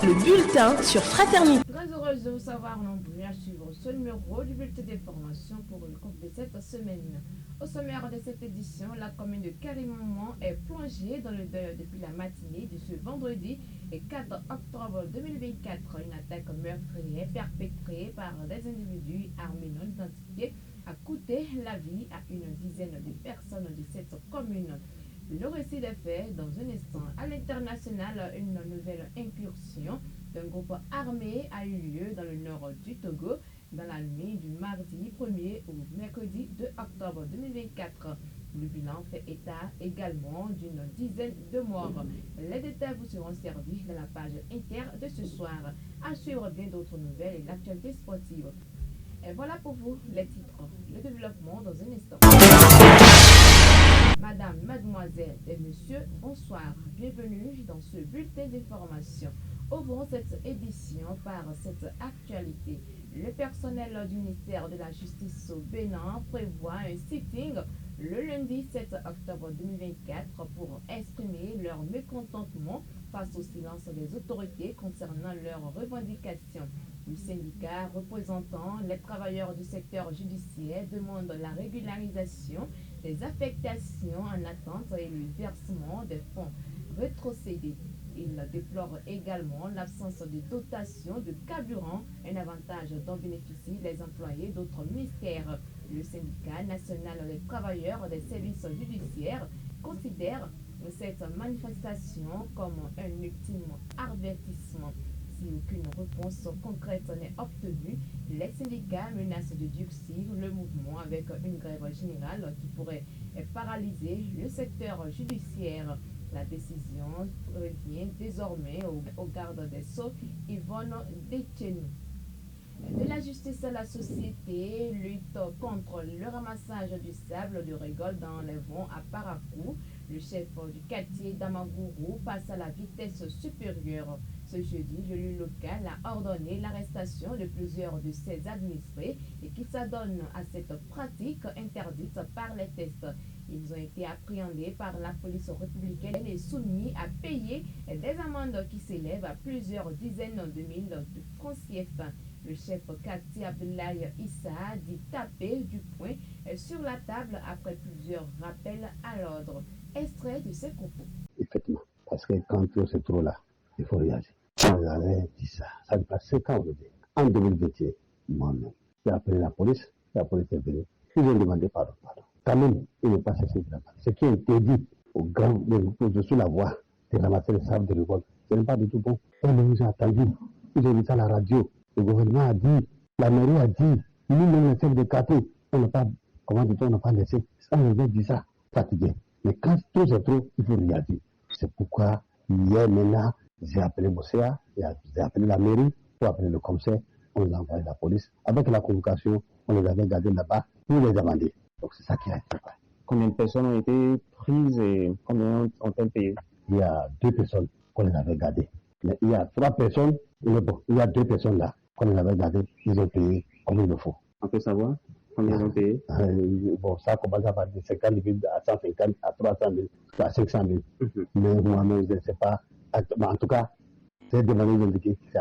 le bulletin sur Fraternité. Très heureuse de vous savoir nombreux à suivre ce numéro du bulletin d'information pour le compte de cette semaine. Au sommaire de cette édition, la commune de Carimamont est plongée dans le deuil depuis la matinée de ce vendredi 4 octobre 2024. Une attaque meurtrière perpétrée par des individus armés non identifiés a coûté la vie à une dizaine de personnes de cette commune. Le récit des faits dans un instant. À l'international, une nouvelle incursion d'un groupe armé a eu lieu dans le nord du Togo dans la nuit du mardi 1er au mercredi 2 octobre 2024. Le bilan fait état également d'une dizaine de morts. Les détails vous seront servis dans la page inter de ce soir. À suivre bien d'autres nouvelles et l'actualité sportive. Et voilà pour vous les titres. Le développement dans un instant. Madame, mademoiselle et monsieur, bonsoir. Bienvenue dans ce bulletin d'information. Ouvrons cette édition par cette actualité. Le personnel du ministère de la Justice au Bénin prévoit un sitting le lundi 7 octobre 2024 pour exprimer leur mécontentement face au silence des autorités concernant leurs revendications. Le syndicat représentant les travailleurs du secteur judiciaire demande la régularisation des affectations en attente et le versement des fonds rétrocédés. Il déplore également l'absence de dotation de carburant, un avantage dont bénéficient les employés d'autres ministères. Le syndicat national des travailleurs des services judiciaires considère cette manifestation comme un ultime avertissement. Si aucune réponse concrète n'est obtenue, les syndicats menacent de durcir le mouvement avec une grève générale qui pourrait paralyser le secteur judiciaire. La décision revient désormais au garde des Sceaux, Yvonne Détenu. De la justice à la société, lutte contre le ramassage du sable de rigole dans les vents à Parakou. Le chef du quartier d'Amagourou passe à la vitesse supérieure. Ce jeudi, l'élu local a ordonné l'arrestation de plusieurs de ses administrés et qui s'adonnent à cette pratique interdite par les tests. Ils ont été appréhendés par la police républicaine et soumis à payer des amendes qui s'élèvent à plusieurs dizaines de mille de francs CFA. Le chef Kati Abdoulaye Issa dit taper du poing sur la table après plusieurs rappels à l'ordre. Extrait de ses propos. Effectivement, parce que quand c'est trop là, il faut réagir. On avait dit ça. Ça dépasse 5 ans aujourd'hui. En 2021, moi-même, j'ai appelé la police est venue. Ils ont demandé pardon. Quand même, il n'est pas cessé de ramasser. Ce qui est interdit aux grands de sous la voie de ramasser les sables de révolte, ce n'est pas du tout bon. Et nous ont attendu. Ils ont dit ça à la radio. Le gouvernement a dit, la mairie a dit, nous-mêmes les chefs de quartier, on n'a pas, on n'a pas laissé. Ça, on avait dit ça, fatigué. Mais quand tout c'est trop, il faut réagir. C'est pourquoi, hier maintenant, j'ai appelé Bosséa, j'ai appelé la mairie, pour appeler le commissaire, on les a envoyé la police. Avec la convocation, on les avait gardés là-bas pour les amender. Donc c'est ça qui a été fait. Combien de personnes ont été prises et combien ont-elles payé? Il y a 2 personnes qu'on les avait gardées. Mais il y a 3 personnes, il y a 2 personnes là qu'on les avait gardées, ils ont payé comme il le faut. On peut savoir combien ils ont payé? Bon, ça commence à partir de 50 000 à 150 à 300 000, à 500 000. Mais moi-même, je ne sais pas. En tout cas, c'est demandé d'indiquer que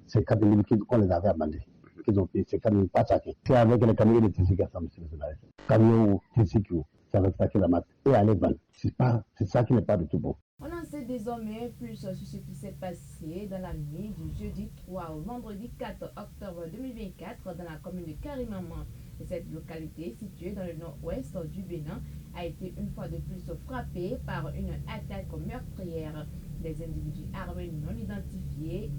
c'est 50 000 qu'on les avait amendés. Qu'ils ont payé, c'est 4 000 pas chacun. C'est avec les camions de tricycle qui sont nationalisés. Camions ou tricycle, c'est avec ça qu'ils la mettent. Et aller vendre. C'est ça qui n'est pas du tout bon. On en sait désormais plus sur ce qui s'est passé dans la nuit du jeudi 3 au vendredi 4 octobre 2024 dans la commune de Carimamont. Cette localité, située dans le nord-ouest du Bénin, a été une fois de plus frappée par une attaque meurtrière. Des individus armés non identifiés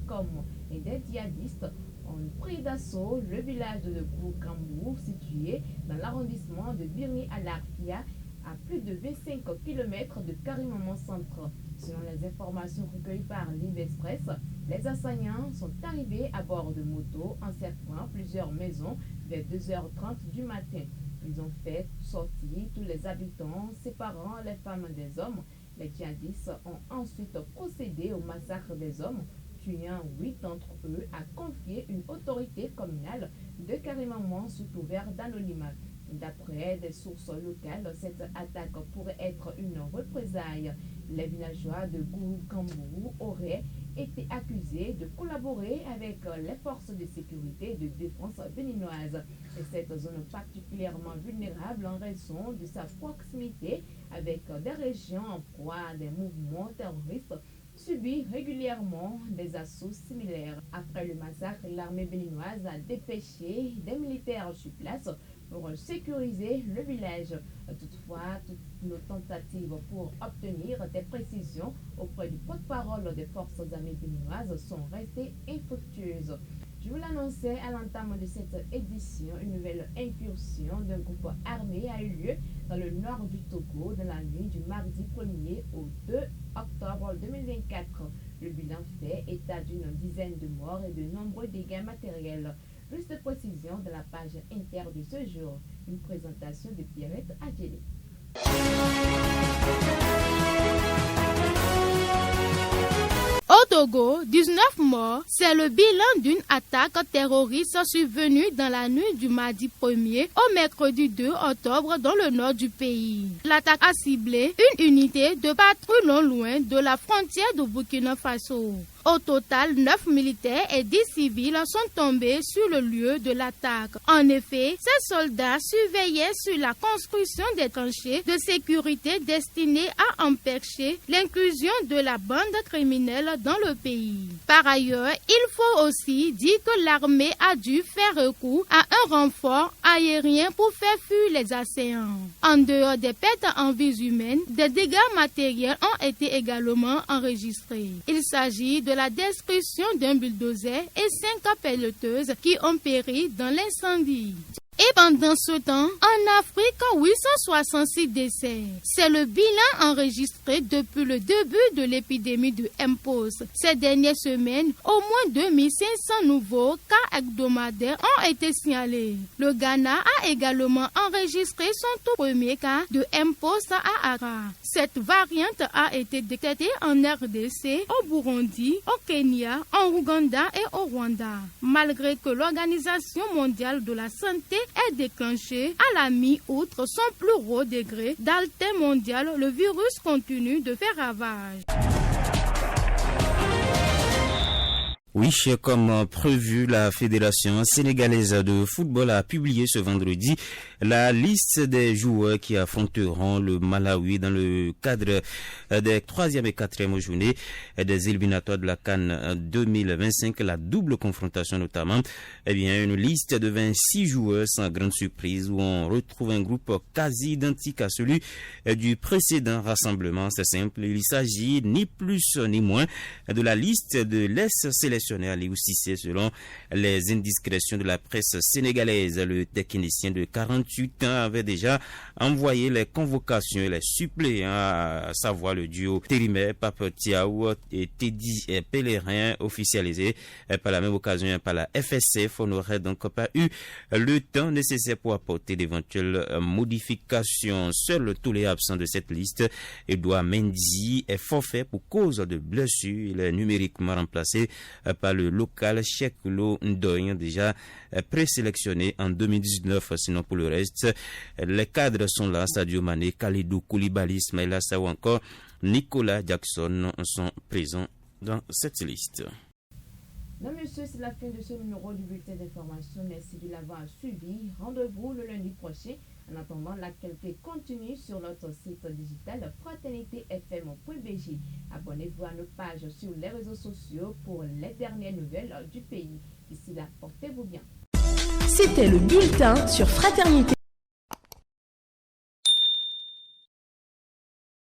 comme des djihadistes, ont pris d'assaut le village de Boukambou, situé dans l'arrondissement de Birni Alarfia, à plus de 25 km de Carimamont Centre. Selon les informations recueillies par Live Express, les assaillants sont arrivés à bord de motos, encerclant plusieurs maisons vers 2h30 du matin. Ils ont fait sortir tous les habitants, séparant les femmes des hommes. Les djihadistes ont ensuite procédé au massacre des hommes, tuant 8 d'entre eux, a confié une autorité communale de Carimamont sous couvert d'anonymat. D'après des sources locales, cette attaque pourrait être une représaille. Les villageois de Gourou-Kambourou auraient été accusés de collaborer avec les forces de sécurité et de défense béninoises. Et cette zone particulièrement vulnérable en raison de sa proximité avec des régions en proie à des mouvements terroristes subit régulièrement des assauts similaires. Après le massacre, l'armée béninoise a dépêché des militaires sur place pour sécuriser le village. Toutefois, toutes nos tentatives pour obtenir des précisions auprès du porte-parole des forces armées béninoises sont restées infructueuses. Je vous l'annonçais à l'entame de cette édition, une nouvelle incursion d'un groupe armé a eu lieu dans le nord du Togo dans la nuit du mardi 1er au 2 octobre 2024. Le bilan fait état d'une dizaine de morts et de nombreux dégâts matériels. Plus de précisions dans la page inter de ce jour. Une présentation de Pierrette Adjeli. Au Togo, 19 morts, c'est le bilan d'une attaque terroriste survenue dans la nuit du mardi 1er au mercredi 2 octobre dans le nord du pays. L'attaque a ciblé une unité de patrouille non loin de la frontière du Burkina Faso. Au total, 9 militaires et 10 civils sont tombés sur le lieu de l'attaque. En effet, ces soldats surveillaient sur la construction des tranchées de sécurité destinées à empêcher l'inclusion de la bande criminelle dans le pays. Par ailleurs, il faut aussi dire que l'armée a dû faire recours à un renfort aérien pour faire fuir les assaillants. En dehors des pertes en vies humaines, des dégâts matériels ont été également enregistrés. Il s'agit de la destruction d'un bulldozer et 5 pelleteuses qui ont péri dans l'incendie. Et pendant ce temps, en Afrique, 866 décès. C'est le bilan enregistré depuis le début de l'épidémie de Mpox. Ces dernières semaines, au moins 2500 nouveaux cas hebdomadaires ont été signalés. Le Ghana a également enregistré son tout premier cas de Mpox à Accra. Cette variante a été détectée en RDC, au Burundi, au Kenya, en Ouganda et au Rwanda. Malgré que l'Organisation mondiale de la santé est déclenché à la mi-août son plus haut degré d'alerte mondiale, le virus continue de faire ravage. Oui, comme prévu, la Fédération sénégalaise de football a publié ce vendredi la liste des joueurs qui affronteront le Malawi dans le cadre des 3e et 4e journées des éliminatoires de la CAN 2025, la double confrontation notamment. Eh bien, une liste de 26 joueurs sans grande surprise où on retrouve un groupe quasi identique à celui du précédent rassemblement. C'est simple, il s'agit ni plus ni moins de la liste de l'ex-sélectionneur Aliou Cissé selon les indiscrétions de la presse sénégalaise. Le technicien de 48 ans avait déjà envoyé les convocations et les suppléants, à savoir le duo Térimé, Pape Thiaou et Teddy Pellerin, officialisé par la même occasion par la FSF. On n'aurait donc pas eu le temps nécessaire pour apporter d'éventuelles modifications. Seuls tous les absents de cette liste, Edouard Mendy, est forfait pour cause de blessure. Il est numériquement remplacé par le local Cheikh Lo Ndoye, déjà présélectionné en 2019. Sinon, pour le reste, les cadres sont là. Sadio Mané, Kalidou Koulibaly, Ismaïla Sarr ou encore Nicolas Jackson sont présents dans cette liste. Non, monsieur, c'est la fin de ce numéro du bulletin d'information. Merci de l'avoir suivi. Rendez-vous le lundi prochain. En attendant, l'actualité continue sur notre site digital fraternitefm.bg. Abonnez-vous à nos pages sur les réseaux sociaux pour les dernières nouvelles du pays. D'ici là, portez-vous bien. C'était le bulletin sur Fraternité.